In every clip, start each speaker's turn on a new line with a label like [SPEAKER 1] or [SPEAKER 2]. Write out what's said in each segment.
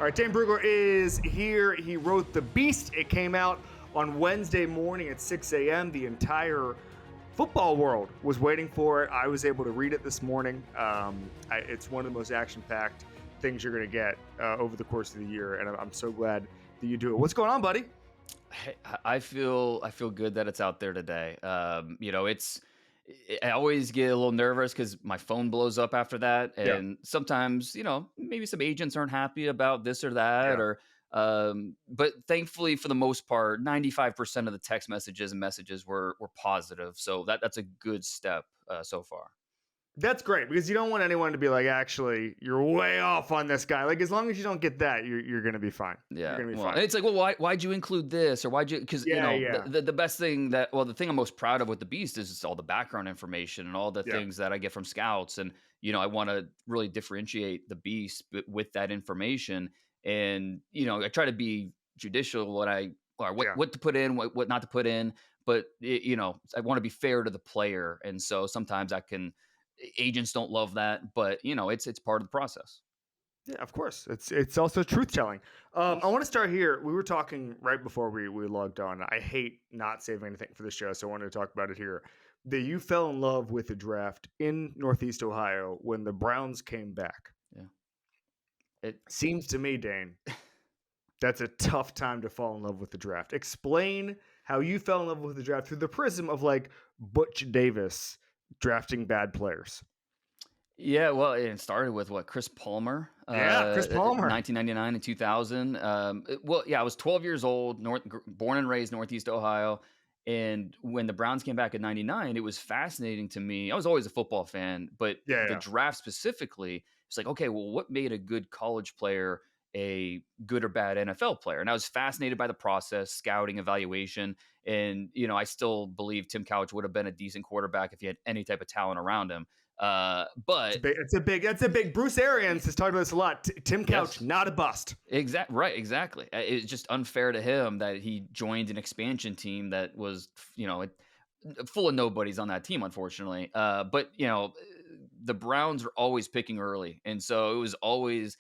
[SPEAKER 1] All right, Dane Brugler is here. He wrote The Beast. It came out on Wednesday morning at 6 a.m. The entire football world was waiting for it. I was able to read it this morning. It's one of the most action-packed things you're going to get over the course of the year, and I'm so glad that you do it. What's going on, buddy?
[SPEAKER 2] Hey, I feel good that it's out there today. I always get a little nervous because my phone blows up after that,
[SPEAKER 1] Yeah.
[SPEAKER 2] and sometimes maybe some agents aren't happy about this or that,
[SPEAKER 1] Yeah.
[SPEAKER 2] but thankfully for the most part, 95% of the text messages were positive, so that's a good step so far.
[SPEAKER 1] That's great because you don't want anyone to be like, actually, you're way off on this guy. Like, as long as you don't get that, you're going to be fine. You're
[SPEAKER 2] Yeah.
[SPEAKER 1] going to be
[SPEAKER 2] Well,
[SPEAKER 1] fine.
[SPEAKER 2] and it's like, well, why'd you include this? Or why'd you, because,
[SPEAKER 1] Yeah.
[SPEAKER 2] the best thing the thing I'm most proud of with the Beast is just all the background information and all the
[SPEAKER 1] Yeah.
[SPEAKER 2] things that I get from scouts. And, I want to really differentiate the Beast with that information. And, I try to be judicial what to put in, what not to put in. But, I want to be fair to the player. And so sometimes agents don't love that, but it's part of the process.
[SPEAKER 1] Yeah, of course. It's also truth telling. I want to start here. We were talking right before we logged on. I hate not saving anything for the show, so I wanted to talk about it here. That you fell in love with the draft in Northeast Ohio when the Browns came back.
[SPEAKER 2] Yeah.
[SPEAKER 1] It seems to me, Dane, that's a tough time to fall in love with the draft. Explain how you fell in love with the draft through the prism of like Butch Davis drafting bad players.
[SPEAKER 2] Yeah, well, it started with Chris Palmer.
[SPEAKER 1] Chris Palmer.
[SPEAKER 2] 1999 and 2000. I was 12 years old, born and raised Northeast Ohio. And when the Browns came back in 99, it was fascinating to me. I was always a football fan, but the draft specifically, it's like, okay, well, what made a good college player a good or bad NFL player? And I was fascinated by the process, scouting, evaluation. And, I still believe Tim Couch would have been a decent quarterback if he had any type of talent around him. But
[SPEAKER 1] that's a big Bruce Arians has talked about this a lot. Tim Couch, not a bust.
[SPEAKER 2] Exactly. It's just unfair to him that he joined an expansion team that was, full of nobodies on that team, unfortunately. But the Browns are always picking early, and so it was always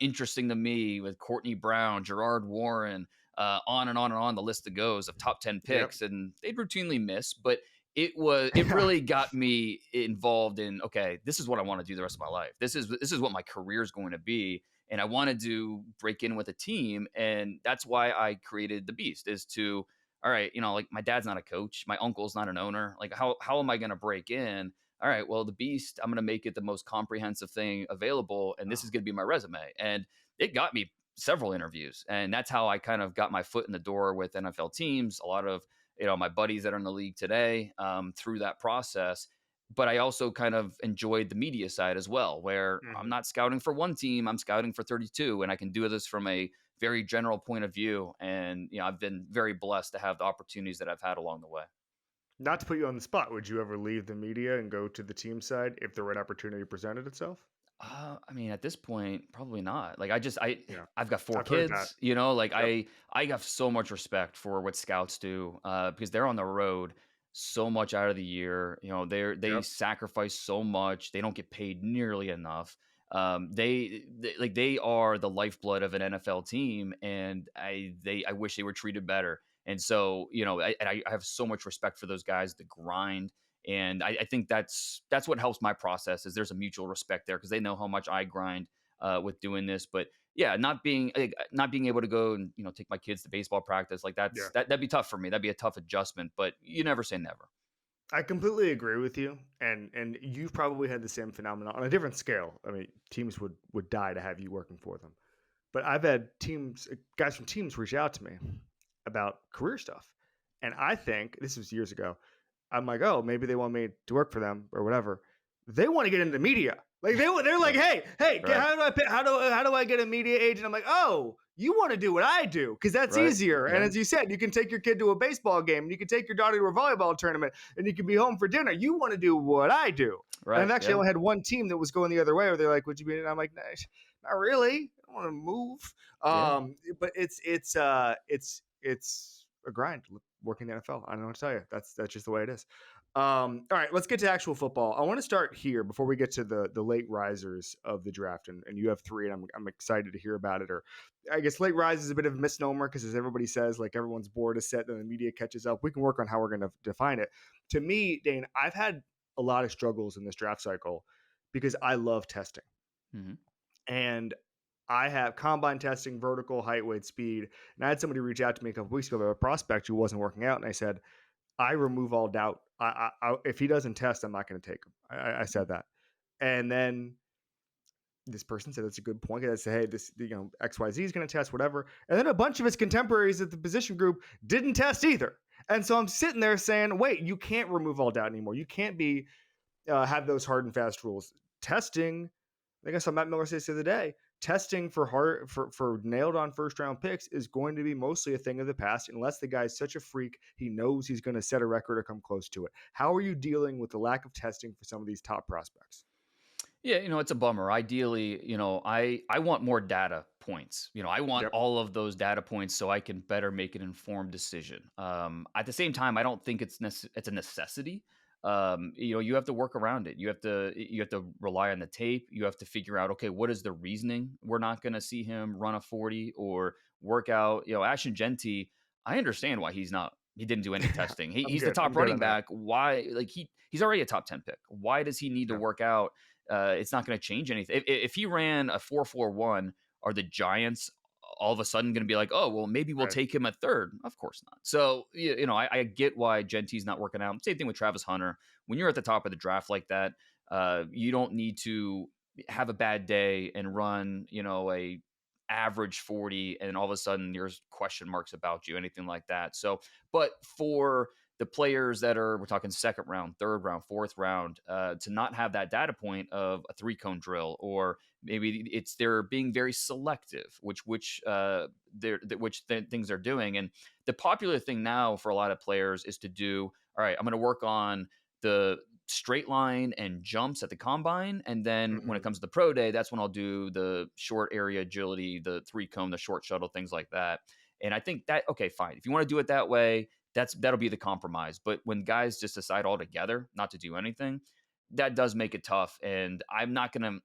[SPEAKER 2] interesting to me with Courtney Brown, Gerard Warren, on and on and on the list goes of top 10 picks, and they'd routinely miss, but it really got me involved in, okay, this is what I want to do the rest of my life. This is what my career is going to be. And I wanted to break in with a team. And that's why I created the Beast, is to, all right, like my dad's not a coach. My uncle's not an owner. Like how am I going to break in? All right, well, the Beast, I'm going to make it the most comprehensive thing available. And this is going to be my resume. And it got me several interviews. And that's how I kind of got my foot in the door with NFL teams. A lot of, my buddies that are in the league today, through that process. But I also kind of enjoyed the media side as well, where I'm not scouting for one team, I'm scouting for 32, and I can do this from a very general point of view. And, I've been very blessed to have the opportunities that I've had along the way.
[SPEAKER 1] Not to put you on the spot, would you ever leave the media and go to the team side if the right opportunity presented itself?
[SPEAKER 2] At this point, probably not. Like I've got 4
[SPEAKER 1] I've heard
[SPEAKER 2] kids,
[SPEAKER 1] that.
[SPEAKER 2] I have so much respect for what scouts do, because they're on the road so much out of the year. They sacrifice so much. They don't get paid nearly enough. They are the lifeblood of an NFL team, and I wish they were treated better. And so, I have so much respect for those guys, the grind. And I think that's what helps my process, is there's a mutual respect there because they know how much I grind with doing this. But yeah, not being able to go and take my kids to baseball practice, like that'd be tough for me. That'd be a tough adjustment. But you never say never.
[SPEAKER 1] I completely agree with you, and you've probably had the same phenomenon on a different scale. I mean, teams would die to have you working for them, but I've had guys from teams reach out to me about career stuff, and I think this was years ago. I'm like, oh, maybe they want me to work for them or whatever. They want to get into the media. Like they're like, hey, right. How do I get a media agent? I'm like, oh, you want to do what I do because that's easier. Yeah. And as you said, you can take your kid to a baseball game, and you can take your daughter to a volleyball tournament, and you can be home for dinner. You want to do what I do. Right. And I've actually only had one team that was going the other way, where they're like, would you be? And I'm like, nah, not really. I don't want to move. But it's a grind working the NFL. I don't know what to tell you. That's just the way it is. All right, let's get to actual football. I want to start here before we get to the late risers of the draft, and you have three, and I'm excited to hear about it. Or I guess late rise is a bit of a misnomer because, as everybody says, like everyone's board is set, and the media catches up. We can work on how we're going to define it. To me, Dane, I've had a lot of struggles in this draft cycle because I love testing,
[SPEAKER 2] Hmm.
[SPEAKER 1] and I have combine testing, vertical, height, weight, speed. And I had somebody reach out to me a couple weeks ago about a prospect who wasn't working out, and I said, I remove all doubt. If he doesn't test, I'm not going to take him. I said that, and then this person said that's a good point. I said, hey, this XYZ is going to test whatever, and then a bunch of his contemporaries at the position group didn't test either. And so I'm sitting there saying, wait, you can't remove all doubt anymore. You can't be have those hard and fast rules. Testing, I think I saw Matt Miller say this the other day. Testing for nailed on first round picks is going to be mostly a thing of the past unless the guy's such a freak he knows he's going to set a record or come close to it. How are you dealing with the lack of testing for some of these top prospects?
[SPEAKER 2] Yeah, it's a bummer. Ideally, I want more data points. I want
[SPEAKER 1] Yep.
[SPEAKER 2] all of those data points so I can better make an informed decision. At the same time, I don't think it's a necessity. You have to work around it. You have to rely on the tape. You have to figure out, okay, what is the reasoning? We're not going to see him run a 40 or work out. Ashton Genty, I understand why he didn't do any
[SPEAKER 1] Yeah,
[SPEAKER 2] testing. He's the
[SPEAKER 1] I'm
[SPEAKER 2] top
[SPEAKER 1] good
[SPEAKER 2] running
[SPEAKER 1] on that.
[SPEAKER 2] back. Why? Like he's already a top 10 pick. Why does he need to
[SPEAKER 1] Yeah.
[SPEAKER 2] work out? It's not going to change anything. If he ran a 4.41, are the Giants all of a sudden going to be like, oh, well, maybe we'll
[SPEAKER 1] Right.
[SPEAKER 2] take him at third? Of course not. So, I get why Genty's not working out. Same thing with Travis Hunter. When you're at the top of the draft like that, you don't need to have a bad day and run, a average 40 and all of a sudden there's question marks about you, anything like that. So, but for the players that we're talking second round, third round, fourth round, to not have that data point of a 3-cone drill, or maybe they're being very selective, things they're doing. And the popular thing now for a lot of players is to do, all right, I'm going to work on the straight line and jumps at the combine. And then when it
[SPEAKER 1] Hmm.
[SPEAKER 2] comes to the pro day, that's when I'll do the short area agility, the 3-cone, the short shuttle, things like that. And I think that, okay, fine. If you want to do it that way, that'll be the compromise. But when guys just decide altogether not to do anything, that does make it tough. And I'm not going to,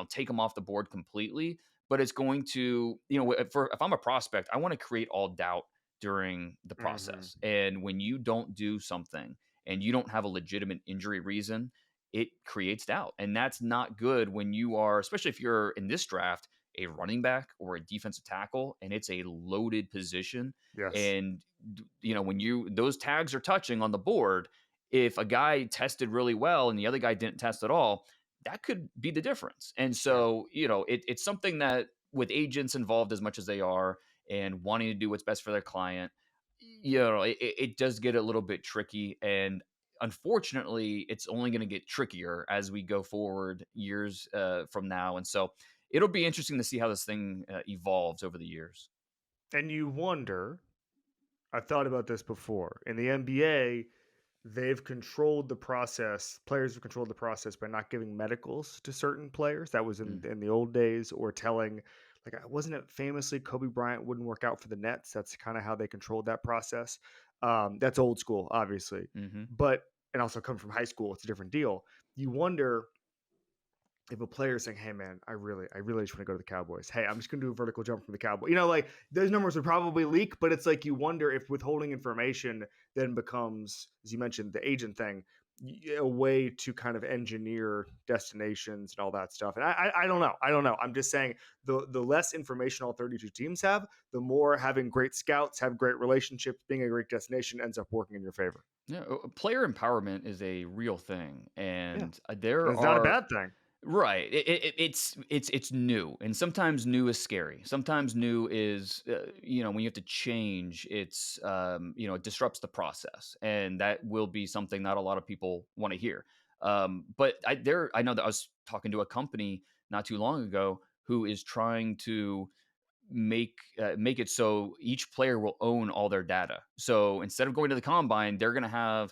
[SPEAKER 2] take them off the board completely, but it's going to, if I'm a prospect, I want to create all doubt during the
[SPEAKER 1] Hmm.
[SPEAKER 2] process. And when you don't do something and you don't have a legitimate injury reason, it creates doubt. And that's not good when you are, especially if you're in this draft, a running back or a defensive tackle, and it's a loaded position.
[SPEAKER 1] Yes.
[SPEAKER 2] And when those tags are touching on the board, if a guy tested really well and the other guy didn't test at all, that could be the difference. And
[SPEAKER 1] Yeah.
[SPEAKER 2] so, it's something that, with agents involved as much as they are and wanting to do what's best for their client, it does get a little bit tricky. And unfortunately, it's only going to get trickier as we go forward years from now. And so it'll be interesting to see how this thing evolves over the years.
[SPEAKER 1] And you wonder, I've thought about this before. In the NBA, they've controlled the process. Players have controlled the process by not giving medicals to certain players. That was
[SPEAKER 2] Mm.
[SPEAKER 1] in the old days, or telling, like, wasn't it famously Kobe Bryant wouldn't work out for the Nets? That's kind of how they controlled that process. That's old school, obviously,
[SPEAKER 2] Hmm.
[SPEAKER 1] but and also come from high school. It's a different deal. You wonder if a player is saying, "Hey, man, I really just want to go to the Cowboys. Hey, I'm just going to do a vertical jump from the Cowboys." Like those numbers would probably leak, but it's like you wonder if withholding information then becomes, as you mentioned, the agent thing, a way to kind of engineer destinations and all that stuff. And I don't know. I don't know. I'm just saying the less information all 32 teams have, the more having great scouts, have great relationships, being a great destination ends up working in your favor.
[SPEAKER 2] Yeah, player empowerment is a real thing,
[SPEAKER 1] Yeah,
[SPEAKER 2] and
[SPEAKER 1] and
[SPEAKER 2] there
[SPEAKER 1] it's not a
[SPEAKER 2] are.
[SPEAKER 1] bad thing.
[SPEAKER 2] Right. It's new, and sometimes new is scary. Sometimes new is when you have to change. It disrupts the process, and that will be something not a lot of people want to hear. But I know that I was talking to a company not too long ago who is trying to make it so each player will own all their data. So instead of going to the combine, they're going to have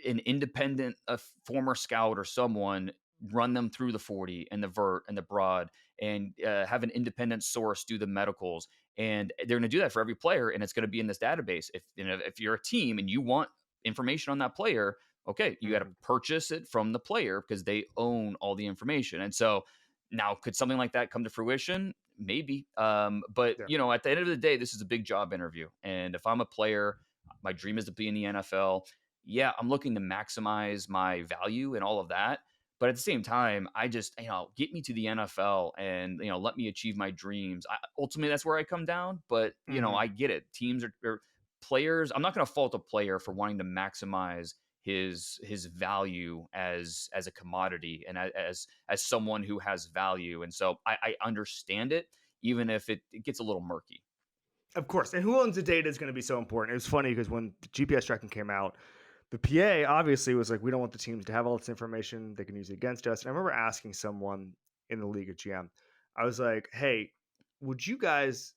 [SPEAKER 2] an independent former scout or someone run them through the 40 and the vert and the broad, and have an independent source do the medicals. And they're going to do that for every player, and it's going to be in this database. If you're a team and you want information on that player, Okay, you got to
[SPEAKER 1] Mhm.
[SPEAKER 2] purchase it from the player because they own all the information. And so now, could something like that come to fruition? Maybe. But
[SPEAKER 1] Yeah.
[SPEAKER 2] at the end of the day, this is a big job interview. And if I'm a player, my dream is to be in the NFL. Yeah, I'm looking to maximize my value and all of that. But at the same time, I just, get me to the NFL and, let me achieve my dreams. Ultimately, that's where I come down. But,
[SPEAKER 1] Mhm.
[SPEAKER 2] I get it. Teams are players. I'm not going to fault a player for wanting to maximize his value as a commodity and as someone who has value. And so I understand it, even if it gets a little murky.
[SPEAKER 1] Of course. And who owns the data is going to be so important. It was funny because when the GPS tracking came out, the PA obviously was like, we don't want the teams to have all this information. They can use it against us. And I remember asking someone in the league at GM, I was like, hey, would you guys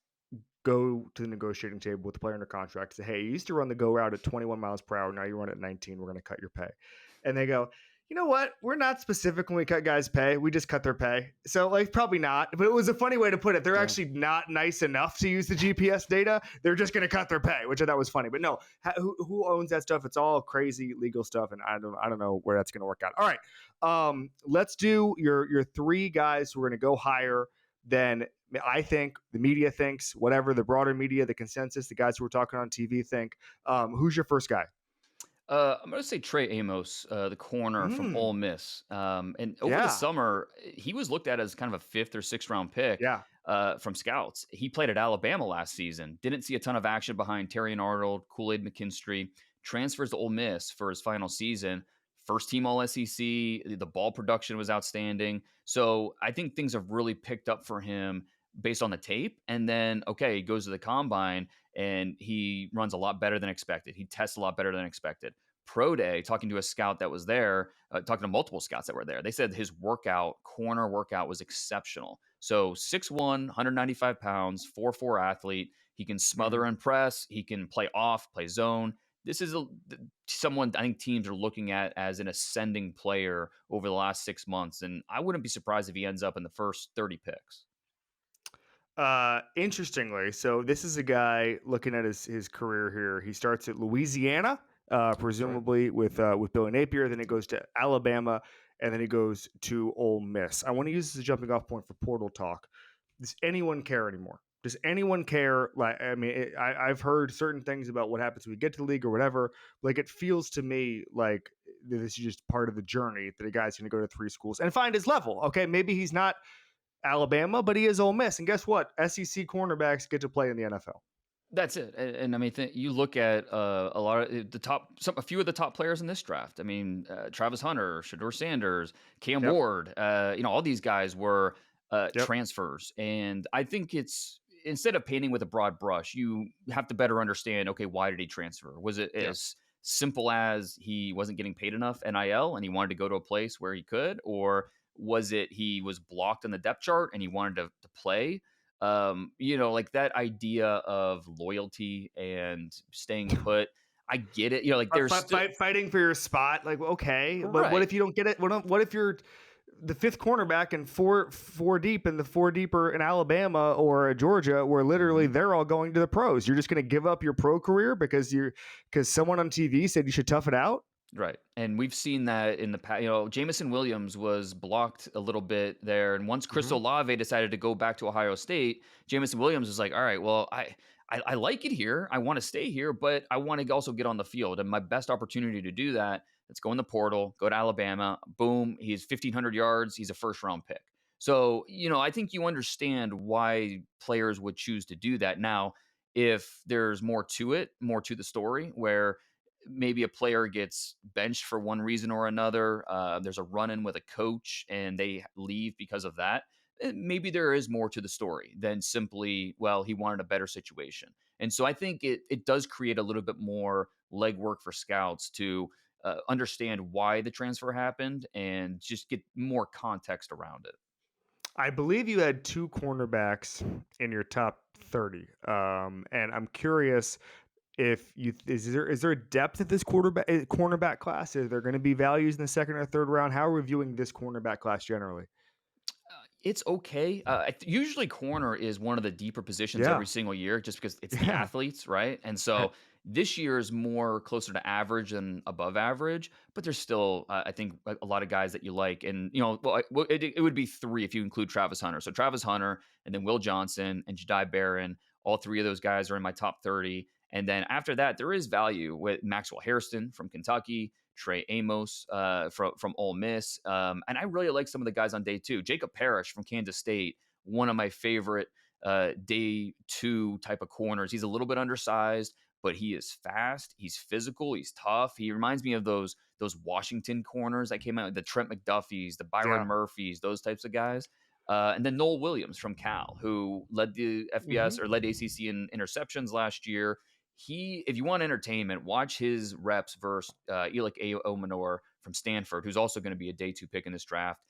[SPEAKER 1] go to the negotiating table with the player under contract, say, hey, you used to run the go route at 21 miles per hour. Now you run at 19. We're going to cut your pay. And they go, you know what? We're not specific when we cut guys' pay. We just cut their pay. So, like, probably not. But it was a funny way to put it. They're
[SPEAKER 2] Yeah.
[SPEAKER 1] actually not nice enough to use the GPS data. They're just going to cut their pay, which I thought was funny. But no, who owns that stuff? It's all crazy legal stuff, and I don't know where that's going to work out. All right, let's do your three guys who are going to go higher than I think, the media thinks, whatever the broader media, the consensus, the guys who are talking on TV think. Who's your first guy?
[SPEAKER 2] I'm going to say Trey Amos, the corner from Ole
[SPEAKER 1] Mm,
[SPEAKER 2] Miss. And over the
[SPEAKER 1] yeah,
[SPEAKER 2] summer, he was looked at as kind of a fifth or sixth round pick
[SPEAKER 1] yeah.
[SPEAKER 2] from scouts. He played at Alabama last season. Didn't see a ton of action behind Terry and Arnold, Kool-Aid McKinstry. Transfers to Ole Miss for his final season. First team All SEC. The ball production was outstanding. So I think things have really picked up for him based on the tape. And then, okay, he goes to the combine and he runs a lot better than expected. He tests a lot better than expected. Pro day, talking to a scout that was there, talking to multiple scouts that were there, they said his corner workout was exceptional. So 6'1", 195 pounds, 4'4" athlete. He can smother
[SPEAKER 1] Mhm.
[SPEAKER 2] and press. He can play off, play zone. This is someone I think teams are looking at as an ascending player over the last 6 months. And I wouldn't be surprised if he ends up in the first 30 picks.
[SPEAKER 1] Interestingly, so this is a guy looking at his career here. He starts at Louisiana,
[SPEAKER 2] That's right.
[SPEAKER 1] presumably with Billy Napier. Then he goes to Alabama, and then he goes to Ole Miss. I want to use this as a jumping off point for portal talk. Does anyone care anymore? Does anyone care? Like, I mean, I've heard certain things about what happens when we get to the league or whatever. Like, it feels to me like this is just part of the journey that a guy's going to go to three schools and find his level. Okay, maybe he's not Alabama, but he is Ole Miss. And guess what? SEC cornerbacks get to play in the NFL.
[SPEAKER 2] That's it. And I mean, you look at a lot of a few of the top players in this draft. I mean, Travis Hunter, Shador Sanders, Cam
[SPEAKER 1] Yep.
[SPEAKER 2] Ward. All these guys were
[SPEAKER 1] Yep.
[SPEAKER 2] transfers, and I think it's instead of painting with a broad brush, you have to better understand. Okay, why did he transfer? Was it
[SPEAKER 1] Yeah.
[SPEAKER 2] as simple as he wasn't getting paid enough NIL and he wanted to go to a place where he could, or was it he was blocked on the depth chart and he wanted to play? Like that idea of loyalty and staying put. I get it. Like there's still
[SPEAKER 1] Fighting for your spot. Like, okay, but what
[SPEAKER 2] right.
[SPEAKER 1] if you don't get it? What if you're the fifth cornerback and four deep and the four deeper in Alabama or Georgia, where literally
[SPEAKER 2] Mhm.
[SPEAKER 1] they're all going to the pros? You're just going to give up your pro career because someone on TV said you should tough it out.
[SPEAKER 2] Right. And we've seen that in the past. Jamison Williams was blocked a little bit there. And once Chris
[SPEAKER 1] Mm-hmm.
[SPEAKER 2] Olave decided to go back to Ohio State, Jamison Williams was like, all right, well, I like it here. I want to stay here, but I want to also get on the field. And my best opportunity to do that, let's go in the portal, go to Alabama. Boom. He's 1,500 yards. He's a first round pick. So, I think you understand why players would choose to do that. Now, if there's more to it, more to the story, where maybe a player gets benched for one reason or another. There's a run in with a coach and they leave because of that. Maybe there is more to the story than simply, well, he wanted a better situation. And so I think it does create a little bit more legwork for scouts to understand why the transfer happened and just get more context around it.
[SPEAKER 1] I believe you had two cornerbacks in your top 30. And I'm curious if you is there a depth at this cornerback class? Is there going to be values in the second or third round? How are we viewing this cornerback class generally?
[SPEAKER 2] It's okay. Usually, corner is one of the deeper positions
[SPEAKER 1] Yeah.
[SPEAKER 2] every single year, just because it's the
[SPEAKER 1] Yeah.
[SPEAKER 2] athletes, right? And so This year is more closer to average than above average, but there's still, I think, a lot of guys that you like. And, it would be three if you include Travis Hunter. So Travis Hunter, and then Will Johnson and Jedi Barron. All three of those guys are in my top 30. And then after that, there is value with Maxwell Hairston from Kentucky, Trey Amos from Ole Miss. And I really like some of the guys on day two. Jacob Parrish from Kansas State, one of my favorite day two type of corners. He's a little bit undersized, but he is fast. He's physical. He's tough. He reminds me of those Washington corners that came out, the Trent McDuffies, the Byron
[SPEAKER 1] Yeah.
[SPEAKER 2] Murphys, those types of guys. And then Noel Williams from Cal, who led the FBS or led ACC in interceptions last year. If you want entertainment, watch his reps versus Elick Omanor from Stanford, who's also going to be a day two pick in this draft.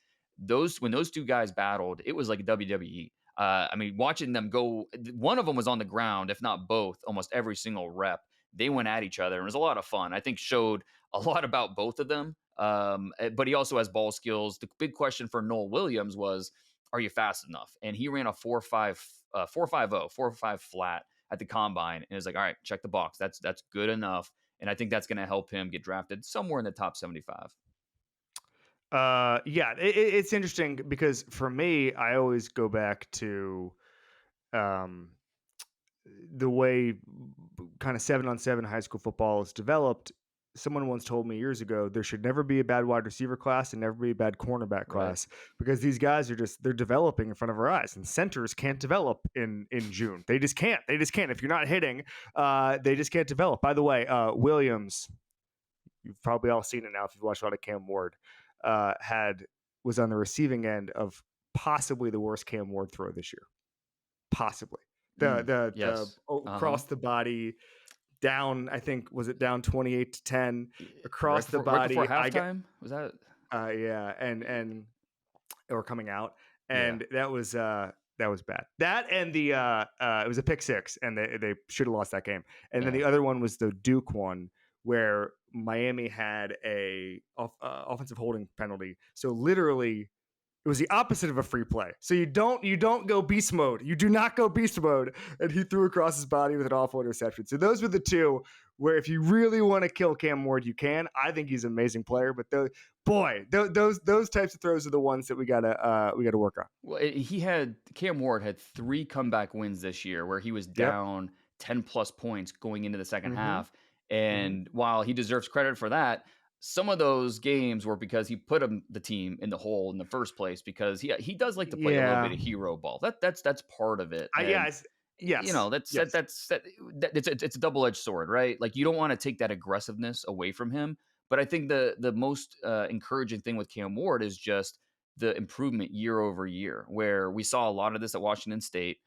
[SPEAKER 2] When those two guys battled, it was like WWE. I mean, watching them go, one of them was on the ground, if not both, almost every single rep. They went at each other, and it was a lot of fun. I think showed a lot about both of them. But he also has ball skills. The big question for Noel Williams was, are you fast enough? And he ran a 4.5 flat at the combine, and it was like, all right, check the box. That's good enough. And I think that's going to help him get drafted somewhere in the top 75.
[SPEAKER 1] Yeah, it's interesting because for me, I always go back to the way kind of 7-on-7 high school football is developed. Someone once told me years ago there should never be a bad wide receiver class and never be a bad cornerback class, because these guys they're developing in front of our eyes, and centers can't develop in June. They just can't. If you're not hitting, they just can't develop. By the way, Williams, you've probably all seen it now if you've watched a lot of Cam Ward, was on the receiving end of possibly the worst Cam Ward throw this year. Possibly.
[SPEAKER 2] Yes.
[SPEAKER 1] Across the body, down, I think, was it down 28-10 across the body?
[SPEAKER 2] Right before halftime? Was that?
[SPEAKER 1] Yeah, and or coming out, and that was bad. That and the it was a pick six, and they should have lost that game. And then the other one was the Duke one, where Miami had a offensive holding penalty. So literally, it was the opposite of a free play. So you don't go beast mode. You do not go beast mode. And he threw across his body with an awful interception. So those were the two where if you really want to kill Cam Ward, you can. I think he's an amazing player, but those types of throws are the ones that we gotta work on.
[SPEAKER 2] Well, Cam Ward had 3 comeback wins this year where he was down 10 plus points going into the second half. And while he deserves credit for that, some of those games were because he put the team in the hole in the first place, because he does like to play a little bit of hero ball. That's part of it.
[SPEAKER 1] Yes.
[SPEAKER 2] It's a double-edged sword, right? Like, you don't want to take that aggressiveness away from him. But I think the most encouraging thing with Cam Ward is just the improvement year over year, where we saw a lot of this at Washington State.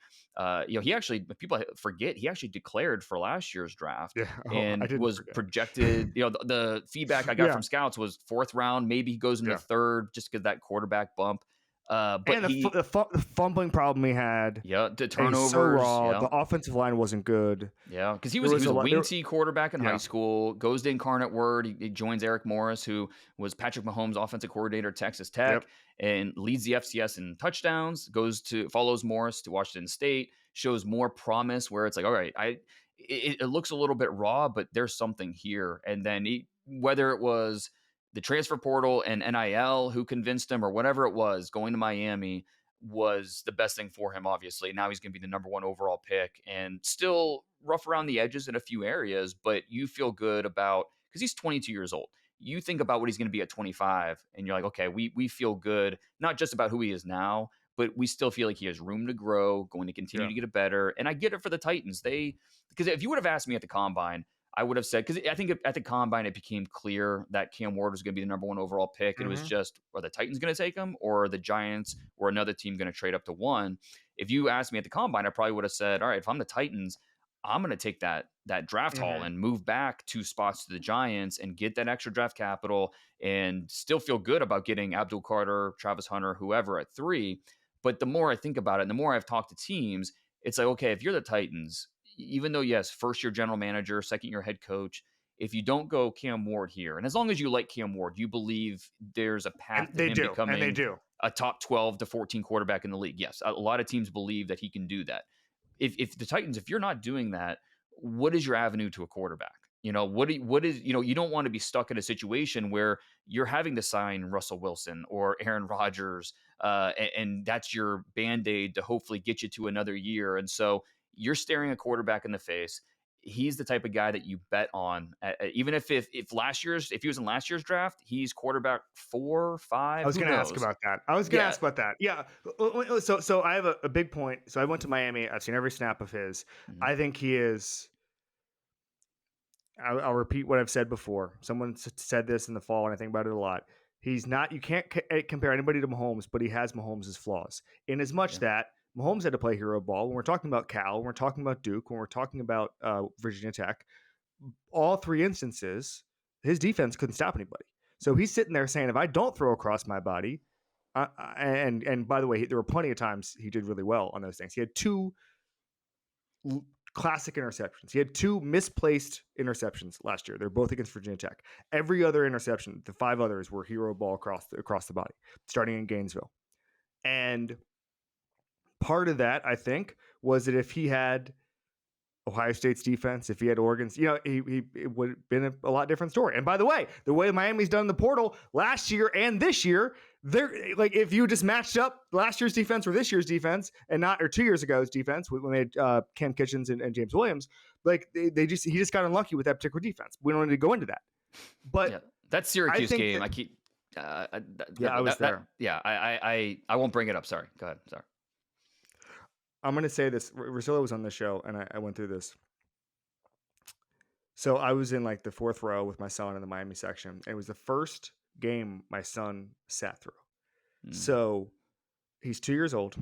[SPEAKER 2] He actually, people forget, he actually declared for last year's draft and was projected. The feedback I got from scouts was 4th round, maybe he goes into 3rd, just because that quarterback bump. But
[SPEAKER 1] the fumbling problem he had.
[SPEAKER 2] The turnovers.
[SPEAKER 1] So raw. The offensive line wasn't good.
[SPEAKER 2] Yeah, because he was a wing T quarterback in high school. Goes to Incarnate Word. He joins Eric Morris, who was Patrick Mahomes' offensive coordinator at Texas Tech, and leads the FCS in touchdowns. Follows Morris to Washington State. Shows more promise, where it's like, all right, it looks a little bit raw, but there's something here. And then whether it was the transfer portal and NIL who convinced him, or whatever it was, going to Miami was the best thing for him, obviously. Now he's going to be the number 1 overall pick, and still rough around the edges in a few areas, but you feel good about, because he's 22 years old. You think about what he's going to be at 25, and you're like, okay, we feel good, not just about who he is now, but we still feel like he has room to grow, going to continue to get better. And I get it for the Titans. Because if you would have asked me at the combine, I would have said, because I think at the combine, it became clear that Cam Ward was going to be the number 1 overall pick. And it was just, are the Titans going to take him, or are the Giants or another team going to trade up to 1? If you asked me at the combine, I probably would have said, all right, if I'm the Titans, I'm going to take that draft haul and move back 2 spots to the Giants and get that extra draft capital, and still feel good about getting Abdul Carter, Travis Hunter, whoever at 3. But the more I think about it, and the more I've talked to teams, it's like, okay, if you're the Titans, even though, yes, first-year general manager, second-year head coach, if you don't go Cam Ward here, and as long as you like Cam Ward, you believe there's a path to him becoming a top 12 to 14 quarterback in the league. Yes, a lot of teams believe that he can do that. If the Titans, if you're not doing that, what is your avenue to a quarterback? What is, you don't want to be stuck in a situation where you're having to sign Russell Wilson or Aaron Rodgers, and that's your band-aid to hopefully get you to another year. And so you're staring a quarterback in the face. He's the type of guy that you bet on, even if he was in last year's draft, he's quarterback 4,
[SPEAKER 1] I
[SPEAKER 2] 5,
[SPEAKER 1] was
[SPEAKER 2] who
[SPEAKER 1] going to ask
[SPEAKER 2] knows?
[SPEAKER 1] about that. I was going to
[SPEAKER 2] Yeah.
[SPEAKER 1] ask about that. Yeah. So I have a big point. So I went to Miami. I've seen every snap of his.
[SPEAKER 2] Mhm.
[SPEAKER 1] I think he is. I'll repeat what I've said before. Someone said this in the fall, and I think about it a lot. He's not. You can't compare anybody to Mahomes, but he has Mahomes' flaws. In as much
[SPEAKER 2] Yeah.
[SPEAKER 1] that Mahomes had to play hero ball. When we're talking about Cal, when we're talking about Duke, when we're talking about Virginia Tech, all three instances, his defense couldn't stop anybody. So he's sitting there saying, if I don't throw across my body, and by the way, there were plenty of times he did really well on those things. He had two classic interceptions. He had two misplaced interceptions last year. They're both against Virginia Tech. Every other interception, the 5 others were hero ball across the body, starting in Gainesville. And part of that, I think, was that if he had Ohio State's defense, if he had Oregon's, it would have been a lot different story. And by the way Miami's done in the portal last year and this year, they're like, if you just matched up last year's defense or this year's defense, and not, or 2 years ago's defense when they had Cam Kitchens and James Williams, like he just got unlucky with that particular defense. We don't need to go into that, but
[SPEAKER 2] Yeah, that Syracuse game,
[SPEAKER 1] that,
[SPEAKER 2] I keep.
[SPEAKER 1] I was there.
[SPEAKER 2] I won't bring it up. Sorry. Go ahead. Sorry.
[SPEAKER 1] I'm going to say this. Russillo was on the show, and I went through this. So I was in like the 4th row with my son in the Miami section. And it was the first game my son sat through. So he's 2 years old,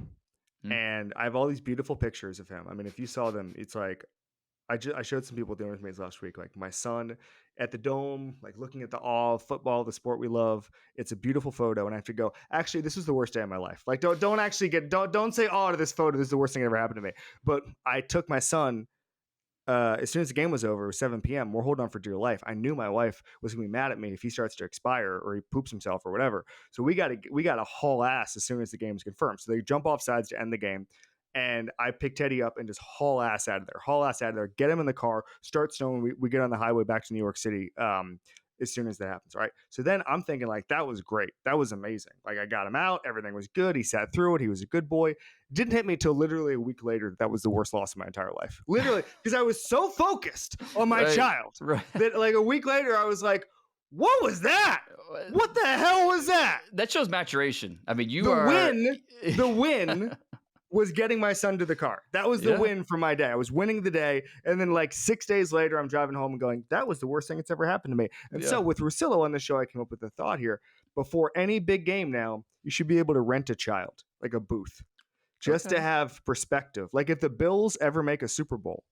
[SPEAKER 1] and I have all these beautiful pictures of him. I mean, if you saw them, it's like, I showed some people doing with me last week, like my son at the Dome, like looking at the awe of football, the sport we love. It's a beautiful photo, and I have to go, actually, this was the worst day of my life. Like, don't actually don't say, oh, to this photo, this is the worst thing that ever happened to me. But I took my son. As soon as the game was over, it was 7 p.m. We're holding on for dear life. I knew my wife was gonna be mad at me if he starts to expire or he poops himself or whatever. So we got to haul ass as soon as the game's confirmed. So they jump off sides to end the game, and I pick Teddy up and just haul ass out of there, get him in the car, start snowing. We get on the highway back to New York City. As soon as that happens, right? So then I'm thinking, like, that was great. That was amazing. Like, I got him out. Everything was good. He sat through it. He was a good boy. Didn't hit me till literally a week later that was the worst loss of my entire life. Literally, because I was so focused on my child that, like, a week later I was like, what was that? What the hell was that?
[SPEAKER 2] That shows maturation. I mean,
[SPEAKER 1] the win was getting my son to the car. That was the win for my day. I was winning the day. And then like 6 days later, I'm driving home and going, that was the worst thing that's ever happened to me. And so with Russillo on the show, I came up with a thought here. Before any big game now, you should be able to rent a child, like a booth, just to have perspective. Like if the Bills ever make a Super Bowl,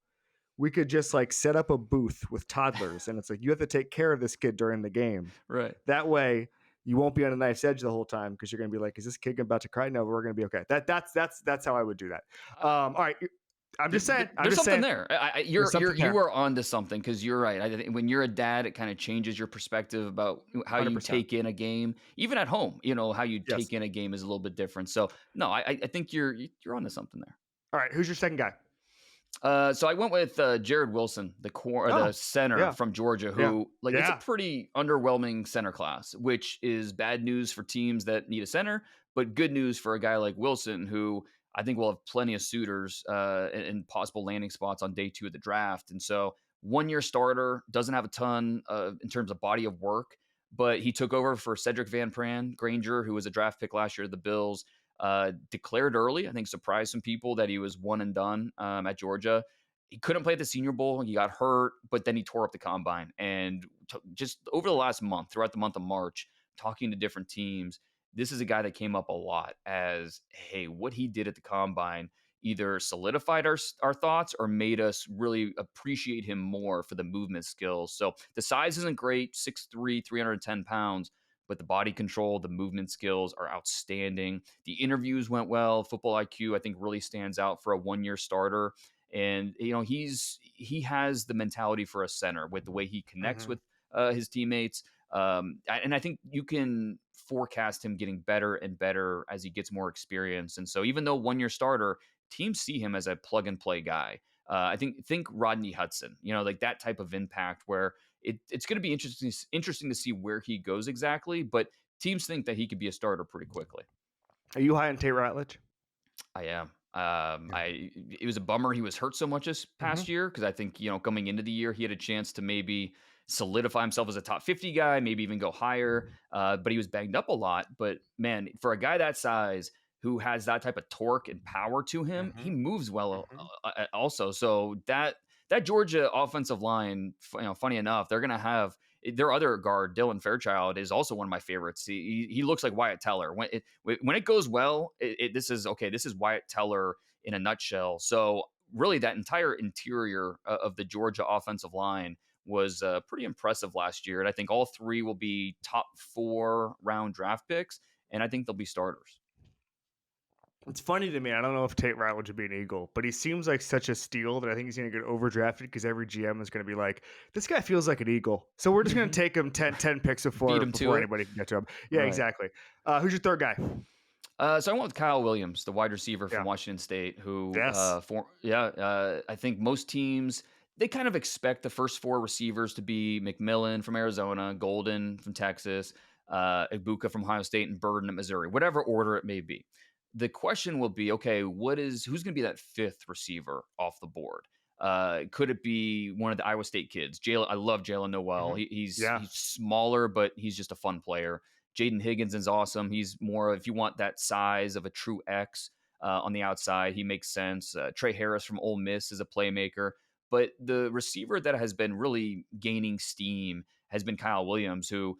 [SPEAKER 1] we could just like set up a booth with toddlers. And it's like, you have to take care of this kid during the game.
[SPEAKER 2] Right.
[SPEAKER 1] That way, you won't be on a knife's edge the whole time because you're going to be like, is this kid about to cry? No, we're going to be okay. That's how I would do that. All right. I'm just saying.
[SPEAKER 2] There's something there. You are onto something, because you're right. I think when you're a dad, it kind of changes your perspective about how 100%. You take in a game. Even at home, how you take in a game is a little bit different. So no, I think you're onto something there.
[SPEAKER 1] All right. Who's your second guy?
[SPEAKER 2] So I went with Jared Wilson, the center from Georgia, who it's a pretty underwhelming center class, which is bad news for teams that need a center, but good news for a guy like Wilson, who I think will have plenty of suitors and possible landing spots on day 2 of the draft. And so 1-year starter, doesn't have a ton in terms of body of work, but he took over for Cedric Van Granger, who was a draft pick last year of the Bills. Declared early, I think surprised some people that he was one and done at Georgia. He couldn't play at the Senior Bowl. He got hurt, but then he tore up the combine. And just over the last month, throughout the month of March, talking to different teams, this is a guy that came up a lot as, hey, what he did at the combine either solidified our thoughts or made us really appreciate him more for the movement skills. So the size isn't great, 6'3", 310 pounds, but the body control, the movement skills are outstanding. The interviews went well. Football IQ, I think, really stands out for a 1-year starter. And, he has the mentality for a center with the way he connects with his teammates. And I think you can forecast him getting better and better as he gets more experience. And so even though 1-year starter, teams see him as a plug and play guy. I think Rodney Hudson, like that type of impact where it's going to be interesting to see where he goes exactly. But teams think that he could be a starter pretty quickly.
[SPEAKER 1] Are you high on Tate Ratledge?
[SPEAKER 2] I am.
[SPEAKER 1] Yeah.
[SPEAKER 2] It was a bummer he was hurt so much this
[SPEAKER 1] Hmm.
[SPEAKER 2] past year because I think coming into the year he had a chance to maybe solidify himself as a top 50 guy, maybe even go higher. But he was banged up a lot. But man, for a guy that size who has that type of torque and power to him, he
[SPEAKER 1] Hmm.
[SPEAKER 2] moves well
[SPEAKER 1] Hmm.
[SPEAKER 2] also. So that Georgia offensive line, funny enough, they're gonna have their other guard, Dylan Fairchild, is also one of my favorites. He looks like Wyatt Teller. When it goes well, this is okay. This is Wyatt Teller in a nutshell. So really, that entire interior of the Georgia offensive line was pretty impressive last year, and I think all three will be top 4 round draft picks, and I think they'll be starters.
[SPEAKER 1] It's funny to me. I don't know if Tate Ratledge would be an Eagle, but he seems like such a steal that I think he's going to get overdrafted because every GM is going to be like, this guy feels like an Eagle. So we're just going to take him 10 picks
[SPEAKER 2] Beat him to
[SPEAKER 1] before
[SPEAKER 2] it,
[SPEAKER 1] anybody can get to him. Yeah,
[SPEAKER 2] right?
[SPEAKER 1] exactly. Who's your third guy?
[SPEAKER 2] So I went with Kyle Williams, the wide receiver from
[SPEAKER 1] Yeah.
[SPEAKER 2] Washington State, who,
[SPEAKER 1] Yes.
[SPEAKER 2] I think most teams they kind of expect the first 4 receivers to be McMillan from Arizona, Golden from Texas, Ibuka from Ohio State, and Burden at Missouri, whatever order it may be. The question will be, okay, who's going to be that 5th receiver off the board? Could it be one of the Iowa State kids? I love Jalen Noel.
[SPEAKER 1] Hmm. Yeah.
[SPEAKER 2] He's smaller, but he's just a fun player. Jaden Higgins is awesome. He's more if you want that size of a true X on the outside, he makes sense. Trey Harris from Ole Miss is a playmaker. But the receiver that has been really gaining steam has been Kyle Williams, who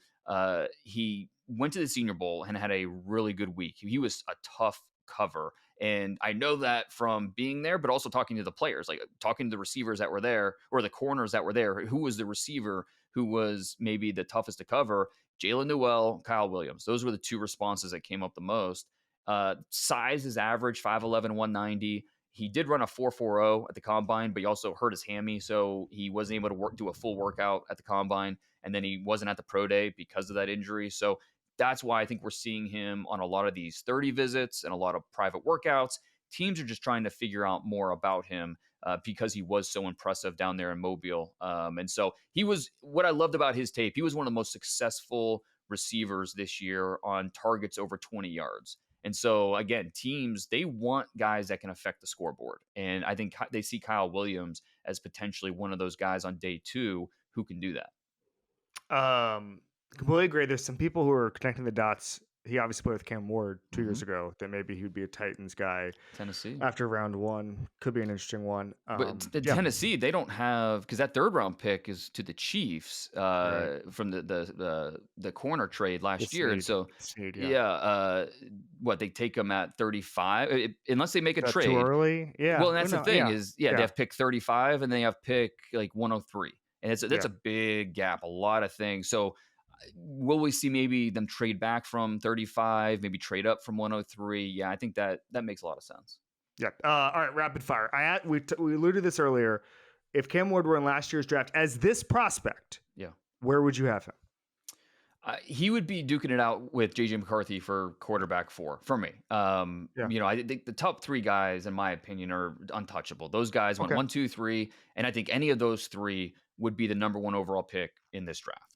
[SPEAKER 2] he went to the Senior Bowl and had a really good week. He was a tough cover. And I know that from being there, but also talking to the players, like talking to the receivers that were there or the corners that were there. Who was the receiver who was maybe the toughest to cover? Jalen Newell, Kyle Williams. Those were the 2 responses that came up the most. Size is average, 5'11", 190. He did run a 4.40 at the combine, but he also hurt his hammy, so he wasn't able to do a full workout at the combine, and then he wasn't at the pro day because of that injury. So that's why I think we're seeing him on a lot of these 30 visits and a lot of private workouts. Teams are just trying to figure out more about him because he was so impressive down there in Mobile. And so he was what I loved about his tape. He was one of the most successful receivers this year on targets over 20 yards. And so again, teams they want guys that can affect the scoreboard, and I think they see Kyle Williams as potentially one of those guys on day 2 who can do that.
[SPEAKER 1] Completely agree. There's some people who are connecting the dots. He obviously played with Cam Ward 2 years
[SPEAKER 2] Hmm.
[SPEAKER 1] ago. That maybe he would be a Titans guy
[SPEAKER 2] Tennessee.
[SPEAKER 1] after round 1. Could be an interesting one.
[SPEAKER 2] But
[SPEAKER 1] Yeah.
[SPEAKER 2] Tennessee, they don't have because that 3rd round pick is to the Chiefs
[SPEAKER 1] Right.
[SPEAKER 2] from the corner trade last
[SPEAKER 1] It's
[SPEAKER 2] year, and
[SPEAKER 1] Snead.
[SPEAKER 2] so
[SPEAKER 1] Snead. Yeah.
[SPEAKER 2] yeah, what they take them at 35 unless they make a
[SPEAKER 1] Is that too
[SPEAKER 2] trade.
[SPEAKER 1] early? Yeah.
[SPEAKER 2] Well, and
[SPEAKER 1] Well,
[SPEAKER 2] that's the
[SPEAKER 1] no.
[SPEAKER 2] thing
[SPEAKER 1] Yeah.
[SPEAKER 2] is, yeah, they
[SPEAKER 1] Yeah.
[SPEAKER 2] have pick 35 and they have pick like 103, and that's
[SPEAKER 1] Yeah.
[SPEAKER 2] a big gap, a lot of things. So will we see maybe them trade back from 35, maybe trade up from 103? Yeah, I think that makes a lot of sense.
[SPEAKER 1] Yeah. All right. Rapid fire. We alluded to this earlier. If Cam Ward were in last year's draft as this prospect,
[SPEAKER 2] Yeah.
[SPEAKER 1] where would you have him?
[SPEAKER 2] He would be duking it out with JJ McCarthy for quarterback 4 for me.
[SPEAKER 1] Yeah.
[SPEAKER 2] I think the top 3 guys, in my opinion, are untouchable. Those guys went
[SPEAKER 1] Okay.
[SPEAKER 2] 1, 2, 3, and I think any of those 3 would be the number 1 overall pick in this draft.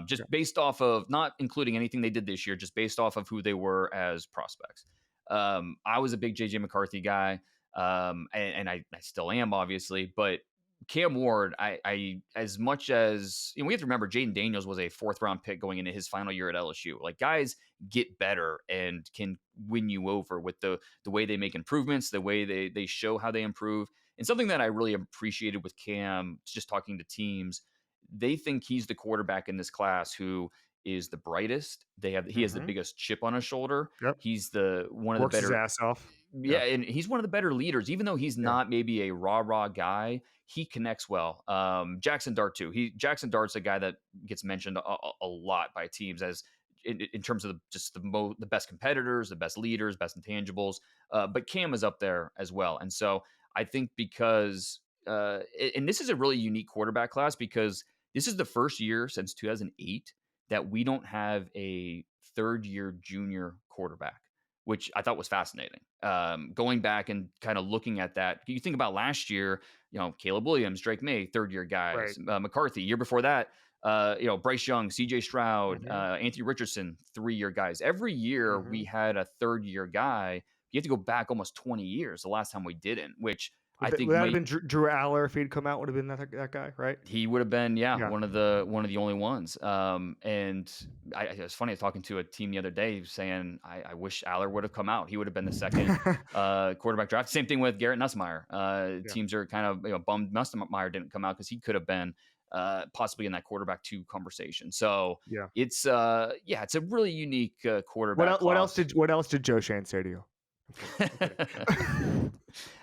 [SPEAKER 2] Just
[SPEAKER 1] Yeah.
[SPEAKER 2] based off of not including anything they did this year, just based off of who they were as prospects. I was a big JJ McCarthy guy, and I still am, obviously, but Cam Ward, I as much as we have to remember, Jaden Daniels was a 4th round pick going into his final year at LSU. Like guys get better and can win you over with the way they make improvements, the way they show how they improve. And something that I really appreciated with Cam, just talking to teams, they think he's the quarterback in this class who is the brightest. He has the
[SPEAKER 1] Mm-hmm.
[SPEAKER 2] biggest chip on his shoulder.
[SPEAKER 1] Yep.
[SPEAKER 2] He's the one of the
[SPEAKER 1] Works his
[SPEAKER 2] better.
[SPEAKER 1] ass off.
[SPEAKER 2] Yeah, and he's one of the better leaders, even though he's
[SPEAKER 1] Yeah.
[SPEAKER 2] not maybe a rah guy. He connects well. Jackson Dart too. Jackson Dart's a guy that gets mentioned a lot by teams as in terms of just the best competitors, the best leaders, best intangibles. But Cam is up there as well, and so I think because and this is a really unique quarterback class because this is the first year since 2008 that we don't have a 3rd-year junior quarterback, which I thought was fascinating. Going back and kind of looking at that, you think about last year, Caleb Williams, Drake May, third-year
[SPEAKER 1] Right.
[SPEAKER 2] guys, McCarthy. Year before that, Bryce Young, C.J. Stroud,
[SPEAKER 1] Hmm.
[SPEAKER 2] Anthony Richardson, 3-year guys. Every year we
[SPEAKER 1] Hmm.
[SPEAKER 2] had a third-year guy. You have to go back almost 20 years the last time we didn't, which I think
[SPEAKER 1] Would that have
[SPEAKER 2] might
[SPEAKER 1] been Drew Aller if he'd come out? Would have been that guy, right?
[SPEAKER 2] he would have been, yeah,
[SPEAKER 1] Yeah.
[SPEAKER 2] one of the only ones. And it was funny. I was talking to a team the other day saying, I wish Aller would have come out. He would have been the second quarterback draft. Same thing with Garrett Nussmeier.
[SPEAKER 1] Yeah.
[SPEAKER 2] Teams are kind of bummed Nussmeier didn't come out because he could have been possibly in that quarterback 2 conversation. So
[SPEAKER 1] Yeah.
[SPEAKER 2] it's it's a really unique
[SPEAKER 1] What
[SPEAKER 2] quarterback
[SPEAKER 1] else?
[SPEAKER 2] class.
[SPEAKER 1] What else did Joe Shane say to you?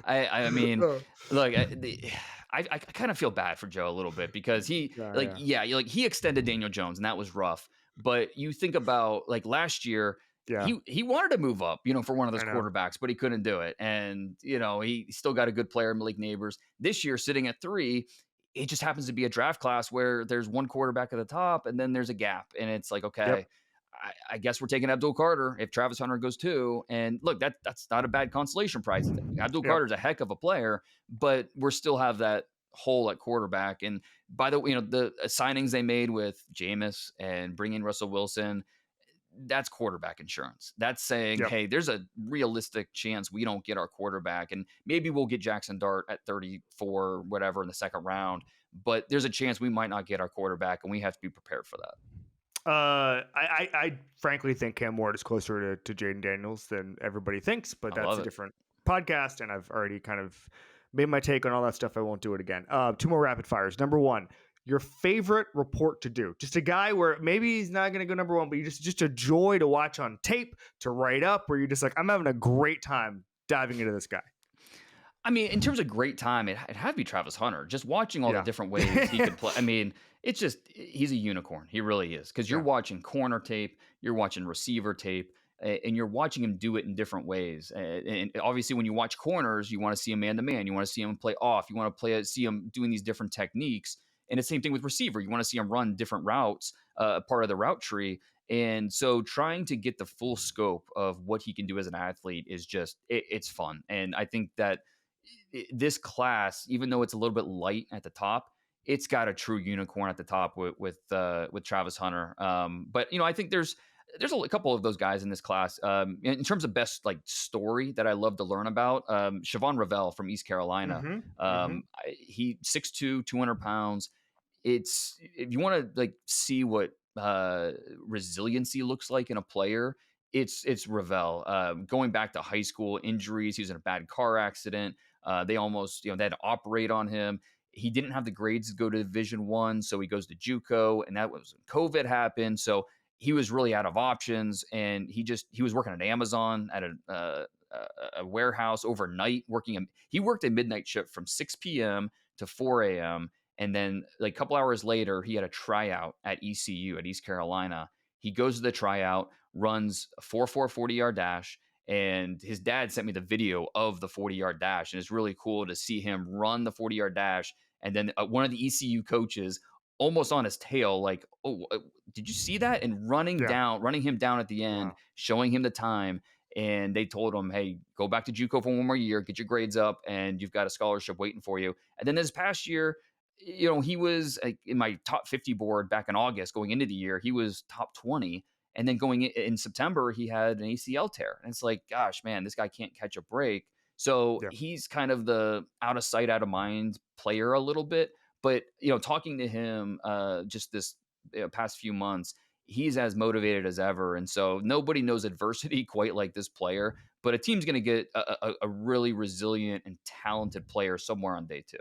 [SPEAKER 2] I mean,
[SPEAKER 1] Oh.
[SPEAKER 2] look, I kind of feel bad for Joe a little bit because
[SPEAKER 1] Yeah.
[SPEAKER 2] he extended Daniel Jones and that was rough. But you think about like last year,
[SPEAKER 1] Yeah.
[SPEAKER 2] he wanted to move up, for one of those
[SPEAKER 1] I know.
[SPEAKER 2] quarterbacks, but he couldn't do it. And he still got a good player, Malik Neighbors. This year, sitting at 3, it just happens to be a draft class where there's one quarterback at the top and then there's a gap, and it's like,
[SPEAKER 1] Yep.
[SPEAKER 2] okay, I guess we're taking Abdul Carter if Travis Hunter goes too. And look, that's not a bad consolation prize. Abdul
[SPEAKER 1] Yep.
[SPEAKER 2] Carter's a heck of a player, but we still have that hole at quarterback. And by the way, the signings they made with Jameis and bringing Russell Wilson, that's quarterback insurance. That's saying,
[SPEAKER 1] Yep.
[SPEAKER 2] hey, there's a realistic chance we don't get our quarterback, and maybe we'll get Jackson Dart at 34, whatever, in the second round. But there's a chance we might not get our quarterback, and we have to be prepared for that.
[SPEAKER 1] I frankly think Cam Ward is closer to Jaden Daniels than everybody thinks, but
[SPEAKER 2] I
[SPEAKER 1] that's
[SPEAKER 2] love
[SPEAKER 1] a
[SPEAKER 2] it.
[SPEAKER 1] different podcast, and I've already kind of made my take on all that stuff. I won't do it again. 2 more rapid fires. Number 1, your favorite report to do. Just a guy where maybe he's not going to go number 1, but you just a joy to watch on tape, to write up, where you're just like, I'm having a great time diving into this guy.
[SPEAKER 2] I mean, in terms of great time, it had to be Travis Hunter. Just watching all the
[SPEAKER 1] Yeah.
[SPEAKER 2] different ways he could play. I mean, it's just he's a unicorn. He really is. Because you're
[SPEAKER 1] Yeah.
[SPEAKER 2] watching corner tape, you're watching receiver tape, and you're watching him do it in different ways. And obviously, when you watch corners, you want to see him man to man. You want to see him play off. You want to see him doing these different techniques. And the same thing with receiver. You want to see him run different routes, part of the route tree. And so trying to get the full scope of what he can do as an athlete is just it's fun. And I think that this class, even though it's a little bit light at the top, it's got a true unicorn at the top with Travis Hunter. But I think there's a couple of those guys in this class. In terms of best like story that I love to learn about, Siobhan Ravel from East Carolina. He 6'2", 200 pounds. It's if you want to like see what resiliency looks like in a player, it's Ravel. Going back to high school injuries, he was in a bad car accident. They almost, they had to operate on him. He didn't have the grades to go to Division 1, so he goes to JUCO, and that was when COVID happened. So he was really out of options, and he was working at Amazon at a warehouse overnight, he worked a midnight shift from 6 p.m. to 4 a.m. And then like a couple hours later, he had a tryout at ECU at East Carolina. He goes to the tryout, runs a 4.4 40-yard dash. And his dad sent me the video of the 40-yard dash. And it's really cool to see him run the 40-yard dash. And then one of the ECU coaches almost on his tail, like, oh, did you see that? And running him down at the end, showing him the time. And they told him, hey, go back to JUCO for one more year, get your grades up, and you've got a scholarship waiting for you. And then this past year, he was in my top 50 board back in August going into the year. He was top 20. And then going in September, he had an ACL tear. And it's like, gosh, man, this guy can't catch a break. So he's kind of the out of sight, out of mind player a little bit. But, talking to him just this past few months, he's as motivated as ever. And so nobody knows adversity quite like this player. But a team's going to get a really resilient and talented player somewhere on day 2.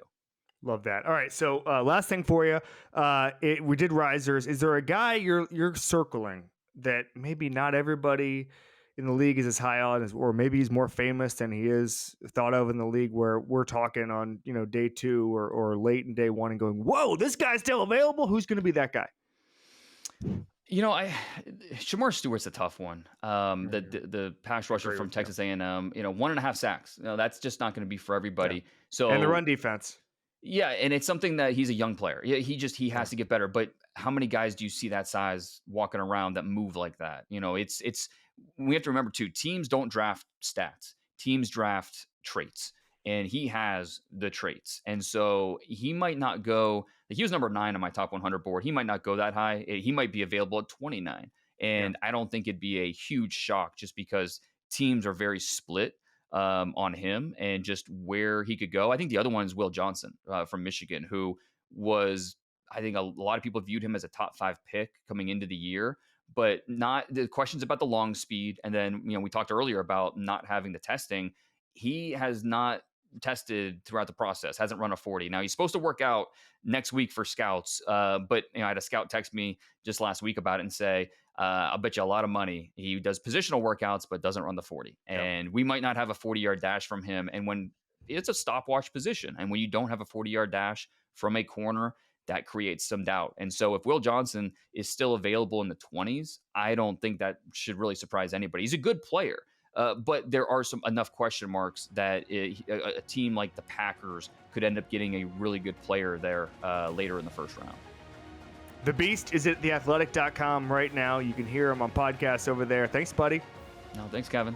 [SPEAKER 1] Love that. All right. So last thing for you. We did risers. Is there a guy you're circling that maybe not everybody in the league is as high on, or maybe he's more famous than he is thought of in the league, where we're talking on, day 2 or late in day 1 and going, whoa, this guy's still available? Who's going to be that guy?
[SPEAKER 2] Shamar Stewart's a tough one. The pass rusher from Texas A&M, 1.5 sacks. That's just not going to be for everybody.
[SPEAKER 1] Yeah.
[SPEAKER 2] So
[SPEAKER 1] and the run defense.
[SPEAKER 2] Yeah, and it's something that he's a young player. Yeah, he has to get better. But how many guys do you see that size walking around that move like that? It's we have to remember too. Teams don't draft stats. Teams draft traits. and he has the traits. And so he might not go, he was number 9 on my top 100 board. He might not go that high. He might be available at 29.
[SPEAKER 1] Yeah.
[SPEAKER 2] And I don't think it'd be a huge shock just because teams are very split on him and just where he could go. I think the other one is Will Johnson from Michigan, who was, I think a lot of people viewed him as a top 5 pick coming into the year, but not the questions about the long speed. And then, we talked earlier about not having the testing. He has not tested throughout the process, hasn't run a 40. Now he's supposed to work out next week for scouts. But I had a scout text me just last week about it and say, I'll bet you a lot of money he does positional workouts, but doesn't run the 40. And we might not have a 40-yard dash from him. And when it's a stopwatch position, and when you don't have a 40-yard dash from a corner, that creates some doubt. And so if Will Johnson is still available in the 20s, I don't think that should really surprise anybody. He's a good player. But there are enough question marks that a team like the Packers could end up getting a really good player there later in the first round.
[SPEAKER 1] The Beast is at theathletic.com right now. You can hear him on podcasts over there. Thanks, buddy.
[SPEAKER 2] No, thanks, Kevin.